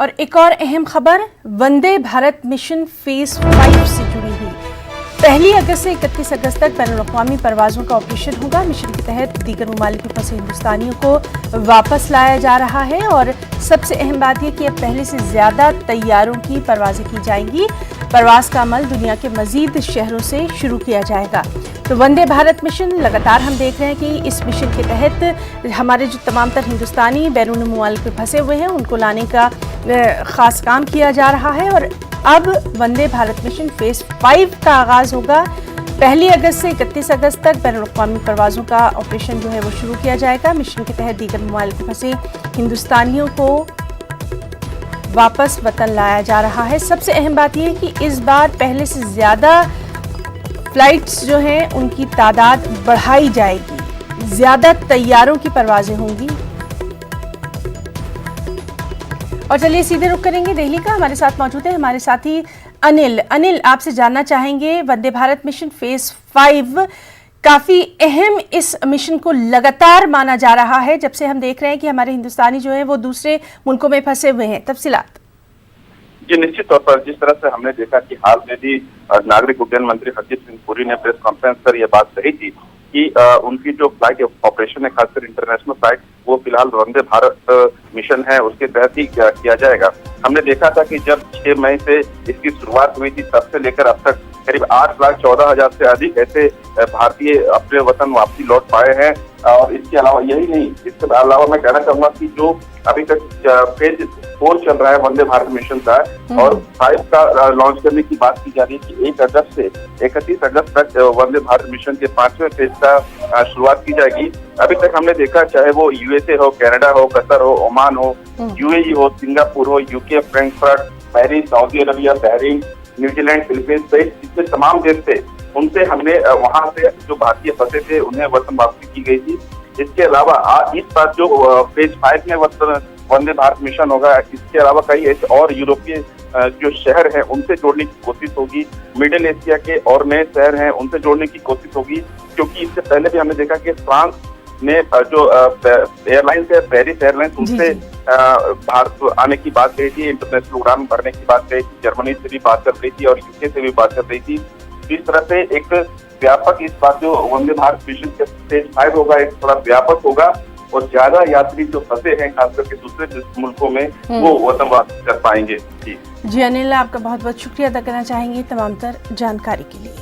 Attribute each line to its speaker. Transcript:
Speaker 1: और एक और अहम खबर वंदे भारत मिशन फेज 5 से जुड़ी हुई। 1 अगस्त से 31 अगस्त तक बैनुल-अक़वामी परवाज़ों का ऑपरेशन होगा। मिशन के तहत दीगर ममालिक में फंसे हिंदुस्तानियों को वापस लाया जा रहा है और सबसे अहम बात यह कि अब पहले से ज़्यादा तैयारों की परवाज़ें की जाएंगी। परवाज़ का अमल दुनिया के मज़ीद शहरों से शुरू किया जाएगा। तो वंदे भारत मिशन लगातार हम देख रहे हैं कि इस मिशन के तहत हमारे जो तमाम तर हिंदुस्तानी बैरून मुमालिक में फंसे हुए हैं उनको लाने का ख़ास काम किया जा रहा है। और अब वंदे भारत मिशन फेज 5 का आगाज़ होगा। 1 अगस्त से 31 अगस्त तक बैनुल-अक़वामी परवाज़ों का ऑपरेशन जो है वो शुरू किया जाएगा। मिशन के तहत दीगर ममालिक में फंसे हिंदुस्तानियों को वापस वतन लाया जा रहा है। सबसे अहम बात यह है कि इस बार पहले से ज़्यादा फ्लाइट्स जो हैं उनकी तादाद बढ़ाई जाएगी, ज़्यादा तैयारों की परवाज़ें होंगी। और चलिए सीधे रुख करेंगे दिल्ली का। हमारे साथ मौजूद है हमारे साथी अनिल, आपसे जानना चाहेंगे वंदे भारत मिशन फेज 5 काफ़ी अहम इस मिशन को लगातार माना जा रहा है जब से हम देख रहे हैं कि हमारे हिंदुस्तानी जो है वो दूसरे मुल्कों में फंसे हुए हैं। तफसीलात।
Speaker 2: जी निश्चित तौर पर जिस तरह से हमने देखा कि हाल में भी नागरिक उड्डयन मंत्री हरदीप सिंह पुरी ने प्रेस कॉन्फ्रेंस पर यह बात कही थी कि उनकी जो फ्लाइट ऑपरेशन है खासकर इंटरनेशनल फ्लाइट वो फिलहाल वंदे भारत मिशन है उसके तहत ही किया जाएगा। हमने देखा था कि जब 6 मई से इसकी शुरुआत हुई थी तब से लेकर अब तक करीब 8,14,000 से अधिक ऐसे भारतीय अपने वतन वापसी लौट पाए हैं। और इसके अलावा यही नहीं, इसके अलावा मैं कहना चाहूंगा कि जो अभी तक फेज 4 चल रहा है वंदे भारत मिशन का और 5 का लॉन्च करने की बात की जा रही है कि 1 अगस्त से 31 अगस्त तक वंदे भारत मिशन के 5वें फेज का शुरुआत की जाएगी। अभी तक हमने देखा चाहे वो यूएसए हो, कनाडा हो, कतर हो, ओमान हो, यूएई हो, सिंगापुर हो, UK, Frankfurt, Paris, Saudi Arabia, Bahrain, New Zealand, Philippines सहित जितने तमाम देश थे उनसे हमने वहां से जो भारतीय फंसे थे उन्हें वतन वापसी की गई थी। इसके अलावा इस बार जो फेज 5 में वंदे भारत मिशन होगा, इसके अलावा कई ऐसे और यूरोपीय जो शहर हैं उनसे जोड़ने की कोशिश होगी। मिडिल एशिया के और नए शहर हैं उनसे जोड़ने की कोशिश होगी, क्योंकि इससे पहले भी हमने देखा कि फ्रांस ने जो एयरलाइंस है पेरिस एयरलाइंस उनसे भारत आने की बात कही थी, इंटरनेशनल उड़ान भरने की बात कही थी, जर्मनी से भी बात कर रही थी और यूके से भी बात कर रही थी। इस तरह से एक व्यापक इस बात जो वंदे भारत मिशन के फेज 5 होगा एक थोड़ा व्यापक होगा और ज्यादा यात्री जो फंसे हैं खासकर के दूसरे मुल्कों में वो वतन वापस कर पाएंगे। जी
Speaker 1: अनिल, आपका बहुत बहुत शुक्रिया अदा करना चाहेंगे तमाम तर जानकारी के लिए।